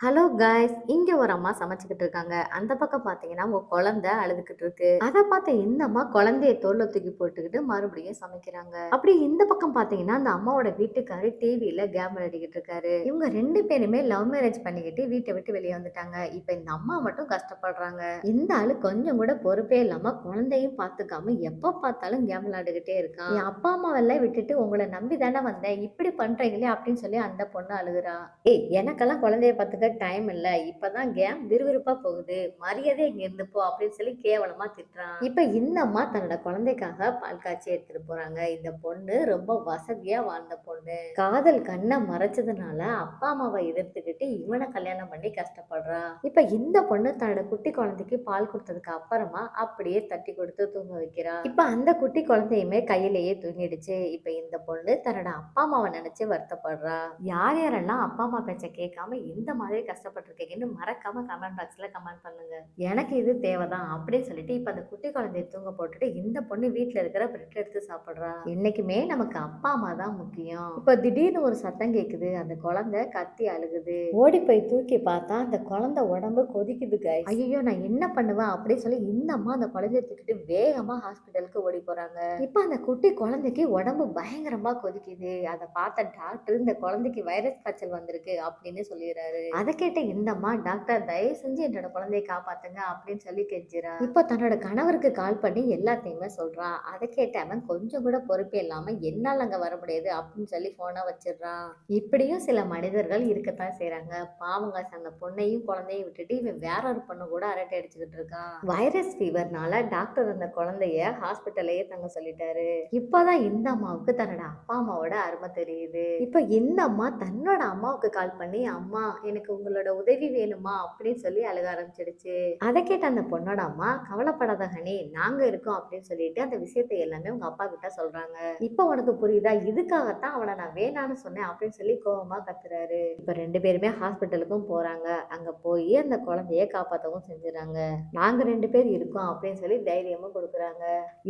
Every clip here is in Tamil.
ஹலோ காய்ஸ், இங்க ஒரு அம்மா சமைச்சுக்கிட்டு இருக்காங்க. அந்த பக்கம் பாத்தீங்கன்னா உங்க குழந்தை அழுதுகிட்டு இருக்கு. அத பார்த்த இந்த அம்மா குழந்தைய தோல்ல தூக்கி போட்டுக்கிட்டு மறுபடியும் சமைக்கிறாங்க. அப்படி இந்த பக்கம் பாத்தீங்கன்னா அந்த அம்மாவோட வீட்டுக்காரு டிவில கேம் விளையாடிக்கிட்டு இருக்காரு. இவங்க ரெண்டு பேருமே லவ் மேரேஜ் பண்ணிக்கிட்டு வீட்டை விட்டு வெளியே வந்துட்டாங்க. இப்ப இந்த அம்மா மட்டும் கஷ்டப்படுறாங்க. இந்த ஆளு கொஞ்சம் கூட பொறுப்பே இல்லாம குழந்தையும் பாத்துக்காம எப்ப பார்த்தாலும் கேம் விளையாடிக்கிட்டே இருக்கான். என் அப்பா அம்மாவெல்லாம் விட்டுட்டு உங்களை நம்பி தானே வந்தேன், இப்படி பண்றீங்களே அப்படின்னு சொல்லி அந்த பொண்ணு அழுகுறா. ஏய், எனக்கெல்லாம் குழந்தைய பாத்துக்க டைம் இல்ல. இப்பதான் கேம் விறுவிறுப்பா போகுது. மரியாதையா இங்க இருந்து போ அப்படின்னு சொல்லி கேவலமா திட்டுறான். இப்ப இந்த அம்மா தன்னோட குழந்தைக்காக பால் காய்ச்சி எடுத்துட்டு போறாங்க. இந்த பொண்ணு ரொம்ப வசதியா வாழ்ந்த பொண்ணு. காதல் கண்ணை மறைச்சதுனால அப்பா அம்மாவை எதிர்த்துக்கிட்டு இவனை கல்யாணம் பண்ணி கஷ்டப்படுறா. இப்ப இந்த பொண்ணு தன்னோட குட்டி குழந்தைக்கு பால் கொடுத்ததுக்கு அப்புறமா அப்படியே தட்டி கொடுத்து தூங்க வைக்கிறா. இப்ப அந்த குட்டி குழந்தையுமே கையிலேயே தூங்கிடுச்சு. இப்ப இந்த பொண்ணு தன்னோட அப்பா அம்மாவை நினைச்சு வருத்தப்படுறா. யார் யாரெல்லாம் அப்பா அம்மா பேச்ச கேட்காம இந்த மாதிரி கஷ்டப்பட்டிருக்கீங்கன்னு மறக்காம கமெண்ட் பாக்ஸ்ல கமெண்ட் பண்ணுங்க. எனக்கு இது தேவைதான் அப்படின்னு சொல்லிட்டு இப்ப அந்த குட்டி குழந்தைய தூங்க போட்டுட்டு இந்த பொண்ணு வீட்டுல இருக்கிற பிரெட் எடுத்து சாப்பிடுறா. என்னைக்குமே நமக்கு அப்பா அம்மா தான் முக்கியம். இப்ப திடீர்னு ஒரு சத்தம் கேக்குது. அந்த குழந்தை கத்தி அழுகுது. ஓடி போய் தூக்கி பார்த்தா அந்த குழந்தை உடம்பு கொதிக்குது guys. ஐயோ, நான் என்ன பண்ணுவேன் அப்படின்னு சொல்லி இந்த அம்மா அந்த குழந்தைய தூக்கிட்டு வேகமா ஹாஸ்பிட்டலுக்கு ஓடி போறாங்க. இப்ப அந்த குட்டி குழந்தைக்கு உடம்பு பயங்கரமா கொதிக்குது. அதை பார்த்த டாக்டர் இந்த குழந்தைக்கு வைரஸ் காய்ச்சல் வந்திருக்கு அப்படின்னு சொல்லிடுறாரு. அதை கேட்ட இந்த அம்மா, டாக்டர் தயவு செஞ்சு என்னோட குழந்தையை காப்பாத்துங்க அப்படின்னு சொல்லி கெஞ்சிரா. இப்போ தன்னோட கணவருக்கு கால் பண்ணி எல்லாத்தையுமே சொல்றா. அதை கேட்ட அவன் கொஞ்சம் கூட பொறுப்பே இல்லாம என்னால அங்க வர முடியாது அப்படின்னு சொல்லி போனை வச்சிடுறான். இப்படியும் சில மனிதர்கள் இருக்கத்தான் செய்யறாங்க. பாவங்க, அந்த பொண்ணையும் குழந்தையும் விட்டுட்டு இவன் வேற ஒரு பொண்ணு கூட அரட்டை அடிச்சுக்கிட்டு இருக்கான். வைரஸ் ஃபீவர்னால டாக்டர் அந்த குழந்தைய ஹாஸ்பிட்டல்லையே தங்க சொல்லிட்டாரு. இப்பதான் இந்த அம்மாவுக்கு தன்னோட அப்பா அம்மாவோட அருமை தெரியுது. இப்ப இந்த அம்மா தன்னோட அம்மாவுக்கு கால் பண்ணி, அம்மா எனக்கு உங்களோட உதவி வேணுமா அப்படின்னு சொல்லி அழுக ஆரம்பிச்சிடுச்சு. அதை கேட்ட அந்த பொண்ணோட அம்மா, கவலைப்படாத ஹனி, நாங்க இருக்கோம் அப்படின்னு சொல்லிட்டு அந்த விஷயத்தை எல்லாமே உங்க அப்பா கிட்ட சொல்றாங்க. இப்ப உனக்கு புரியுதா, இதுக்காகத்தான் அவனை நான் வேணான்னு சொன்னேன் அப்படின்னு சொல்லி கோவமா கத்துறாரு. இப்ப ரெண்டு பேருமே ஹாஸ்பிட்டலுக்கும் போறாங்க. அங்க போய் அந்த குழந்தைய காப்பாத்தவும் செஞ்சுறாங்க. நாங்க ரெண்டு பேர் இருக்கோம் அப்படின்னு சொல்லி தைரியமும் கொடுக்குறாங்க.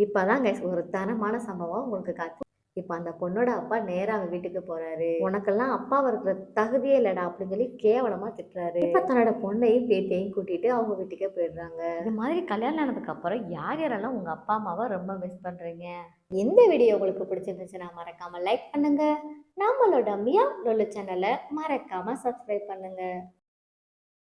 இப்பதான் guys ஒரு தரமான சம்பவம் உங்களுக்கு காத்து. இப்ப அந்த பொண்ணோட அப்பா நேரா அவ வீட்டுக்கு போறாரு. உனக்கெல்லாம் அப்பாவா இருக்கிற தகுதியே இல்லடா அப்படின்னு சொல்லி கேவலமா திட்டுறாரு. இப்ப தன்னோட பொண்ணையும் பேத்தியையும் கூட்டிட்டு அவங்க வீட்டுக்கே போயிடுறாங்க. இந்த மாதிரி கல்யாணம் ஆனதுக்கு அப்புறம் யார் யாரெல்லாம் உங்க அப்பா அம்மாவை ரொம்ப மிஸ் பண்றீங்க? எந்த வீடியோ உங்களுக்கு பிடிச்சிருந்துச்சுன்னா மறக்காம லைக் பண்ணுங்க. நம்மளோட மியா லொல்லு சேனலை மறக்காம சப்ஸ்கிரைப் பண்ணுங்க.